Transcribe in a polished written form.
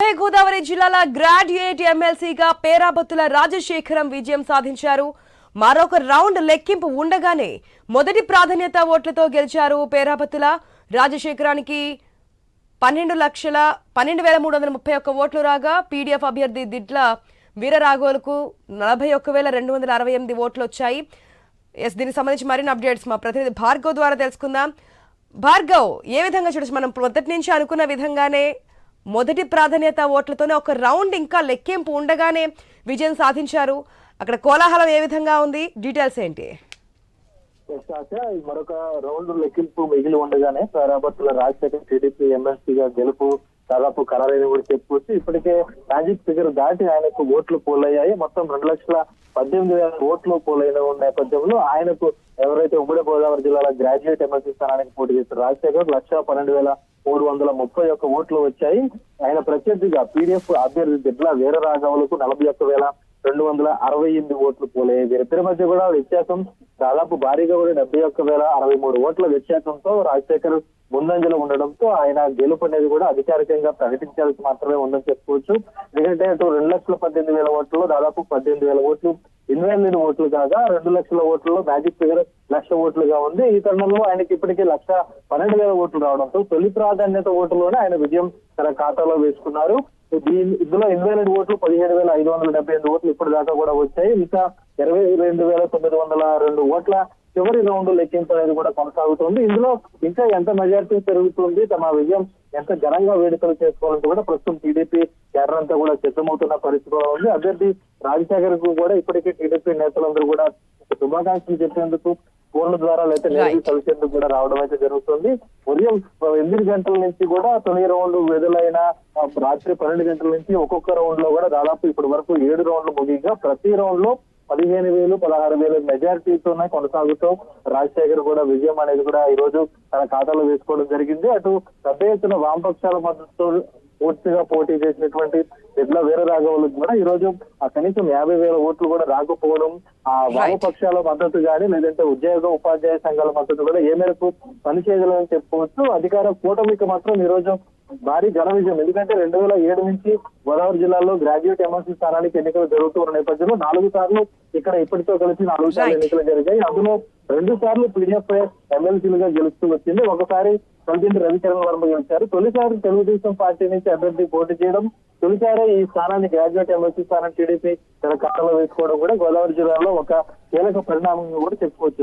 ఉభయ గోదావరి జిల్లాల గ్రాడ్యుయేట్ ఎమ్మెల్సీగా పేరాబత్తుల రాజశేఖరం విజయం సాధించారు. మరొక రౌండ్ లెక్కింపు ఉండగానే మొదటి ప్రాధాన్యత ఓట్లతో గెలిచారు పేరాబత్తుల. రాజశేఖరానికి 12,12,331 ఓట్లు రాగా పీడీఎఫ్ అభ్యర్థి దిడ్ల వీరరాఘవులకు 41,268 ఓట్లు వచ్చాయి. దీనికి సంబంధించి మరిన్ని అప్డేట్స్ మా ప్రతినిధి భార్గవ్ ద్వారా తెలుసుకుందాం. భార్గవ్, ఏ విధంగా చూడొచ్చు? మనం మొదటి నుంచి అనుకున్న విధంగానే మొదటి ప్రాధాన్యత ఓట్లతోనే ఒక రౌండ్ ఇంకా లెక్కింపు ఉండగానే విజయం సాధించారు. అక్కడ కోలాహలం ఏ విధంగా ఉంది? డీటెయిల్స్ ఏంటి? మరొక రౌండ్ లెక్కింపు మిగిలి ఉండగానే పేరాబత్తుల రాజశేఖర్ టీడీపీ ఎమ్మెల్సీగా గెలుపు దాదాపు ఖరారైన కూడా చెప్పుకోవచ్చు. ఇప్పటికే మ్యాజిక్ ఫిగర్ దాటి ఆయనకు ఓట్లు పోలయ్యాయి. మొత్తం 2,18,000 ఓట్లు పోలైన నేపథ్యంలో ఆయనకు ఎవరైతే ఉమ్మడి గోదావరి జిల్లాల గ్రాడ్యుయేట్ ఎమ్మెల్సీ స్థానానికి పోటీ చేస్తారు రాజశేఖర్ 1,12,331 ఓట్లు వచ్చాయి. ఆయన ప్రత్యర్థిగా పీడీఎఫ్ అభ్యర్థి దిడ్ల వీరరాఘవులకు 41,268 ఓట్లు పోలయ్యాయి. వీరిద్దరి మధ్య కూడా వ్యత్యాసం దాదాపు భారీగా కూడా 71,063 ఓట్ల వ్యత్యాసంతో రాజశేఖర్ ముందంజలో ఉండడంతో ఆయన గెలుపు అనేది కూడా అధికారికంగా ప్రకటించాల్సి మాత్రమే ఉందని చెప్పుకోవచ్చు. ఎందుకంటే అటు 2,18,000 ఓట్లలో దాదాపు 18,000 ఓట్లు ఇన్వాలిడ్ ఓట్లు కాగా 2 లక్షల ఓట్లలో మ్యాజిక్ ఫిగర్ 1,00,000 ఓట్లుగా ఉంది. ఈ తరుణంలో ఆయనకి ఇప్పటికే 1,12,000 ఓట్లు రావడంతో తొలి ప్రాధాన్యత ఓట్లలోనే ఆయన విజయం తన ఖాతాలో వేసుకున్నారు. ఇందులో ఇన్వాలిడ్ ఓట్లు 17,578 ఓట్లు ఇప్పటిదాకా కూడా వచ్చాయి. ఇంకా 22,902 ఓట్ల చివరి రౌండ్ లెక్కింపు అనేది కూడా కొనసాగుతుంది. ఇందులో ఇంకా ఎంత మెజార్టీ పెరుగుతుంది, తమ విజయం ఎంత ఘనంగా వేడుకలు చేసుకోవాలంటే కూడా ప్రస్తుతం టీడీపీ కేడర్ అంతా కూడా సిద్ధమవుతున్న పరిస్థితిలో ఉంది. అభ్యర్థి రాజశేఖర్ కు కూడా ఇప్పటికే టీడీపీ నేతలందరూ కూడా శుభాకాంక్షలు చెప్పేందుకు ఫోన్ల ద్వారా లేదా నేరుగా కలిసేందుకు కూడా రావడం అయితే జరుగుతుంది. ఉదయం 8 గంటల నుంచి కూడా తొలి రౌండ్ విడుదలైన రాత్రి 12 గంటల నుంచి ఒక్కొక్క రౌండ్ లో కూడా దాదాపు ఇప్పటి వరకు 7 రౌండ్లు ముగిగా ప్రతి రౌండ్ లో 15,000, 16,000 మెజారిటీతోనే కొనసాగుతూ రాజశేఖర్ కూడా విజయం అనేది కూడా ఈ రోజు తన ఖాతాలో వేసుకోవడం జరిగింది. అటు పెద్ద ఎత్తున వామపక్షాల మద్దతు పూర్తిగా పోటీ చేసినటువంటి దిడ్ల వీరరాఘవులకు కూడా ఈ రోజు కనీసం 50,000 ఓట్లు కూడా రాకపోవడం, ఆ వామపక్షాల మద్దతు కానీ లేదంటే ఉద్యోగ ఉపాధ్యాయ సంఘాల మద్దతు కూడా ఏ మేరకు పనిచేయగలని చెప్పుకోవచ్చు. అధికార కూటమికి మాత్రం ఈ రోజు భారీ ఘన విజయం. ఎందుకంటే 2007 నుంచి గోదావరి జిల్లాలో గ్రాడ్యుయేట్ ఎమ్మెల్సీ స్థానానికి ఎన్నికలు జరుగుతున్న నేపథ్యంలో 4 సార్లు ఇక్కడ ఇప్పటితో కలిసి 4 సార్లు ఎన్నికలు జరిగాయి. అందులో 2 సార్లు పీడీఎఫ్ ఎమ్మెల్సీలుగా గెలుస్తూ వచ్చింది. ఒకసారి కలిసింది రవిచరణ్ వర్మ గెలిచారు. తొలిసారి తెలుగుదేశం పార్టీ నుంచి అభ్యర్థి పోటీ చేయడం, తొలిసారి ఈ స్థానాన్ని గ్రాడ్యుయేట్ ఎమ్మెల్సీ స్థానం టీడీపీ తన ఖాతాలో వేసుకోవడం కూడా గోదావరి జిల్లాలో ఒక కీలక పరిణామంగా కూడా చెప్పుకోవచ్చు.